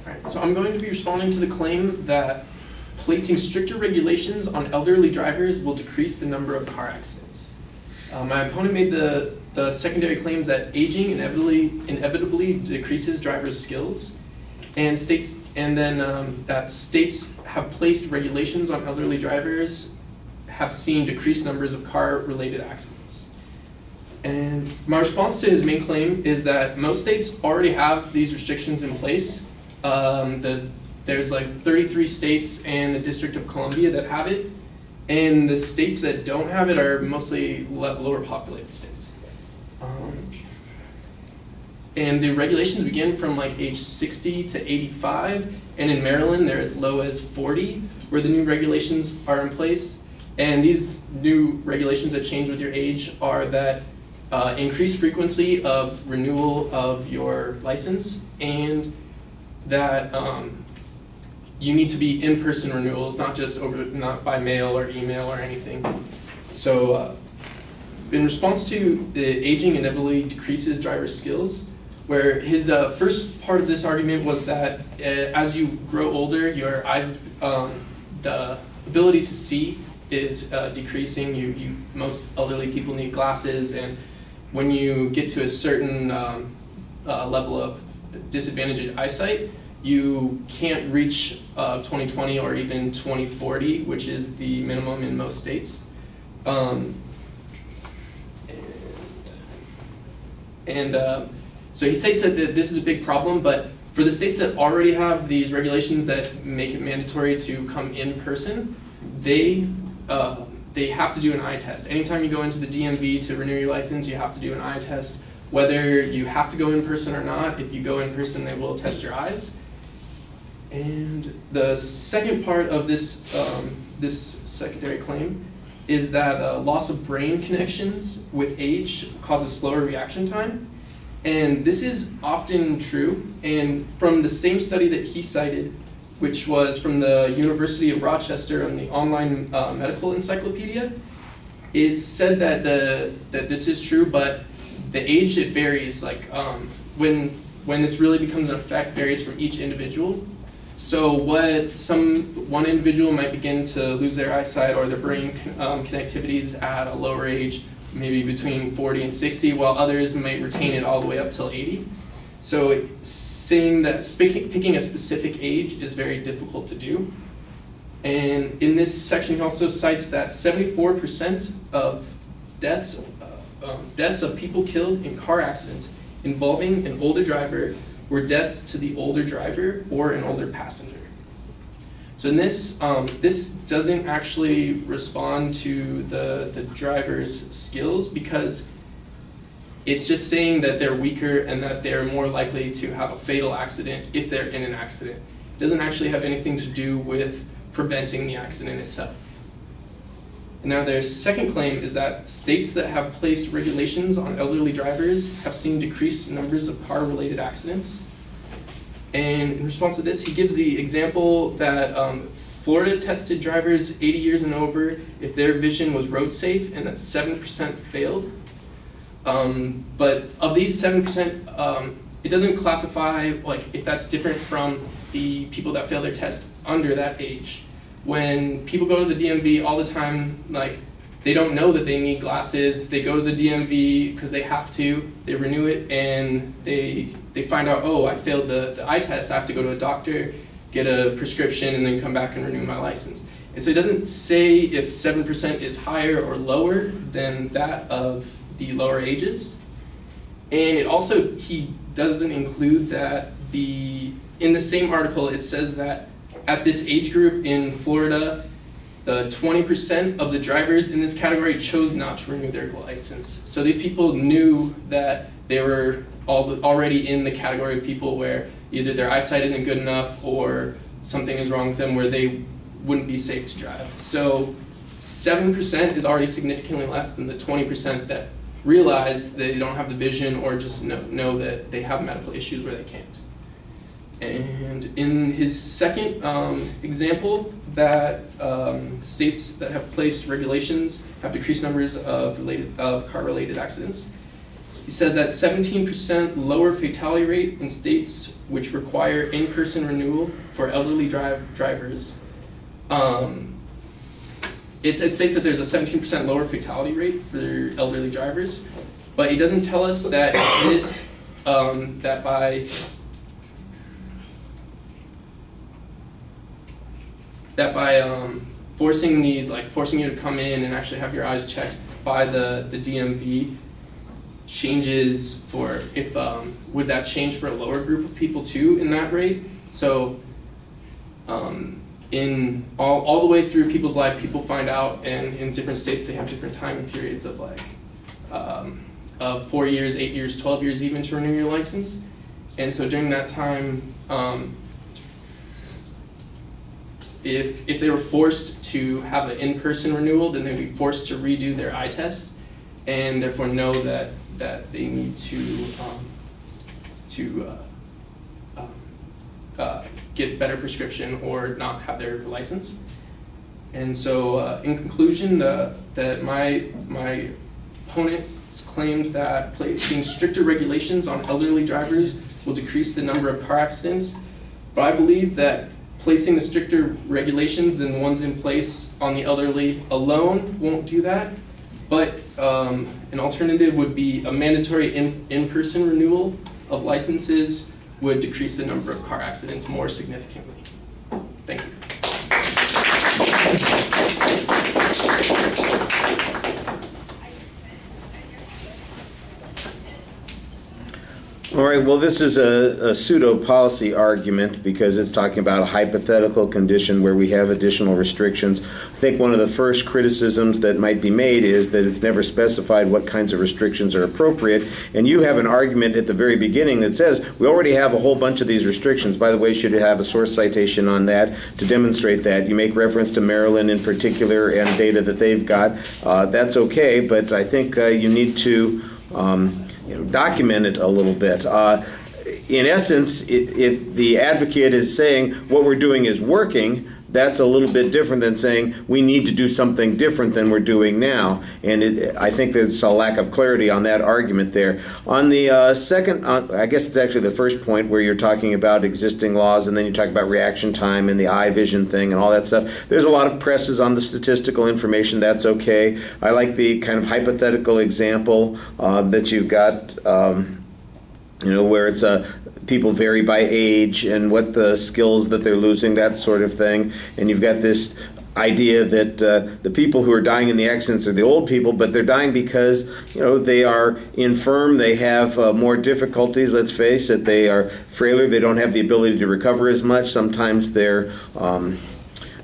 Alright, so I'm going to be responding to the claim that placing stricter regulations on elderly drivers will decrease the number of car accidents. My opponent made the secondary claims that aging inevitably decreases drivers' skills, and that states have placed regulations on elderly drivers have seen decreased numbers of car-related accidents. And my response to his main claim is that most states already have these restrictions in place. There's like 33 states and the District of Columbia that have it, and the states that don't have it are mostly lower populated states. And the regulations begin from like age 60 to 85, and in Maryland they're as low as 40 where the new regulations are in place. And these new regulations that change with your age are that increased frequency of renewal of your license, and that you need to be in-person renewals, not by mail or email or anything. So in response to the aging inevitably decreases driver skills, where his first part of this argument was that as you grow older, your eyes, the ability to see is decreasing. Most elderly people need glasses, and when you get to a certain level of disadvantaged eyesight, you can't reach 20/20 or even 20/40, which is the minimum in most states. So he states that this is a big problem, but for the states that already have these regulations that make it mandatory to come in person, they have to do an eye test. Anytime you go into the DMV to renew your license, you have to do an eye test. Whether you have to go in person or not, if you go in person, they will test your eyes. And the second part of this secondary claim is that loss of brain connections with age causes slower reaction time. And this is often true. And from the same study that he cited, which was from the University of Rochester on the online medical encyclopedia, it said that this is true, but the age, it varies. Like when this really becomes an effect varies from each individual. So one individual might begin to lose their eyesight or their brain connectivities at a lower age, maybe between 40 and 60, while others might retain it all the way up till 80. So saying that picking a specific age is very difficult to do. And in this section, he also cites that 74% of deaths of people killed in car accidents involving an older driver were deaths to the older driver or an older passenger. So in this, this doesn't actually respond to the driver's skills, because it's just saying that they're weaker and that they're more likely to have a fatal accident if they're in an accident. It doesn't actually have anything to do with preventing the accident itself. And now their second claim is that states that have placed regulations on elderly drivers have seen decreased numbers of car-related accidents. And in response to this, he gives the example that Florida tested drivers 80 years and over if their vision was road safe, and that 7% failed. But of these 7%, it doesn't classify like if that's different from the people that fail their test under that age. When people go to the DMV all the time, like they don't know that they need glasses. They go to the DMV because they have to. They renew it, and they find out, oh, I failed the eye test. I have to go to a doctor, get a prescription, and then come back and renew my license. And so it doesn't say if 7% is higher or lower than that of the lower ages. And it also, he doesn't include that in the same article, it says that at this age group in Florida, the 20% of the drivers in this category chose not to renew their license. So these people knew that they were already in the category of people where either their eyesight isn't good enough or something is wrong with them where they wouldn't be safe to drive. So 7% is already significantly less than the 20% that realize they don't have the vision or just know that they have medical issues where they can't. And in his second example, that states that have placed regulations have decreased numbers of car-related accidents, he says that 17% lower fatality rate in states which require in-person renewal for elderly drivers. It states that there's a 17% lower fatality rate for elderly drivers, but it doesn't tell us that this that by forcing these, like forcing you to come in and actually have your eyes checked by the DMV, changes for if would that change for a lower group of people too in that rate? So in all the way through people's life, people find out, and in different states they have different time periods of like 4 years, 8 years, 12 years even to renew your license. And so during that time, if they were forced to have an in-person renewal, then they'd be forced to redo their eye test, and therefore know that they need to get better prescription or not have their license. And so in conclusion, that my opponents claimed that placing stricter regulations on elderly drivers will decrease the number of car accidents, but I believe that placing the stricter regulations than the ones in place on the elderly alone won't do that, but an alternative would be a mandatory in-person renewal of licenses would decrease the number of car accidents more significantly. Thank you. All right, well, this is a pseudo-policy argument because it's talking about a hypothetical condition where we have additional restrictions. I think one of the first criticisms that might be made is that it's never specified what kinds of restrictions are appropriate, and you have an argument at the very beginning that says we already have a whole bunch of these restrictions. By the way, should have a source citation on that to demonstrate that. You make reference to Maryland in particular and data that they've got. That's okay, but I think you need to document it a little bit. In essence, if the advocate is saying what we're doing is working, that's a little bit different than saying we need to do something different than we're doing now. And I think there's a lack of clarity on that argument there. On the second, I guess it's actually the first point where you're talking about existing laws and then you talk about reaction time and the eye vision thing and all that stuff. There's a lot of presses on the statistical information. That's okay. I like the kind of hypothetical example that you've got, where it's people vary by age and what the skills that they're losing, that sort of thing. And you've got this idea that the people who are dying in the accidents are the old people, but they're dying because they are infirm, they have more difficulties, let's face it, they are frailer, they don't have the ability to recover as much. Sometimes their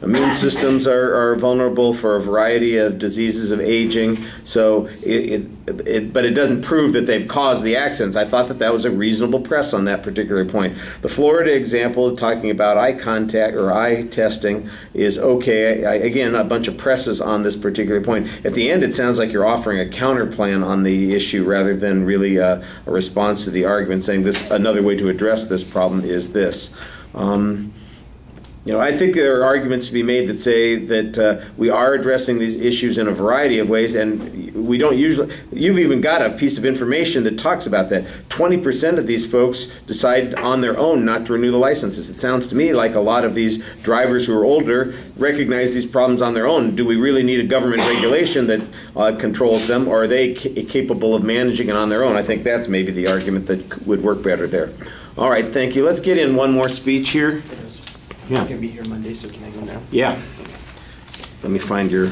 immune systems are vulnerable for a variety of diseases of aging. So, but it doesn't prove that they've caused the accidents. I thought that was a reasonable press on that particular point. The Florida example, talking about eye contact or eye testing, is okay. Again, a bunch of presses on this particular point. At the end, it sounds like you're offering a counter plan on the issue rather than really a response to the argument, saying this another way to address this problem is this. I think there are arguments to be made that say that we are addressing these issues in a variety of ways, and we don't usually. You've even got a piece of information that talks about that. 20% of these folks decide on their own not to renew the licenses. It sounds to me like a lot of these drivers who are older recognize these problems on their own. Do we really need a government regulation that controls them, or are they capable of managing it on their own? I think that's maybe the argument that would work better there. All right, thank you. Let's get in one more speech here. Yeah. I can be here Monday, so can I go now? Yeah. Let me find your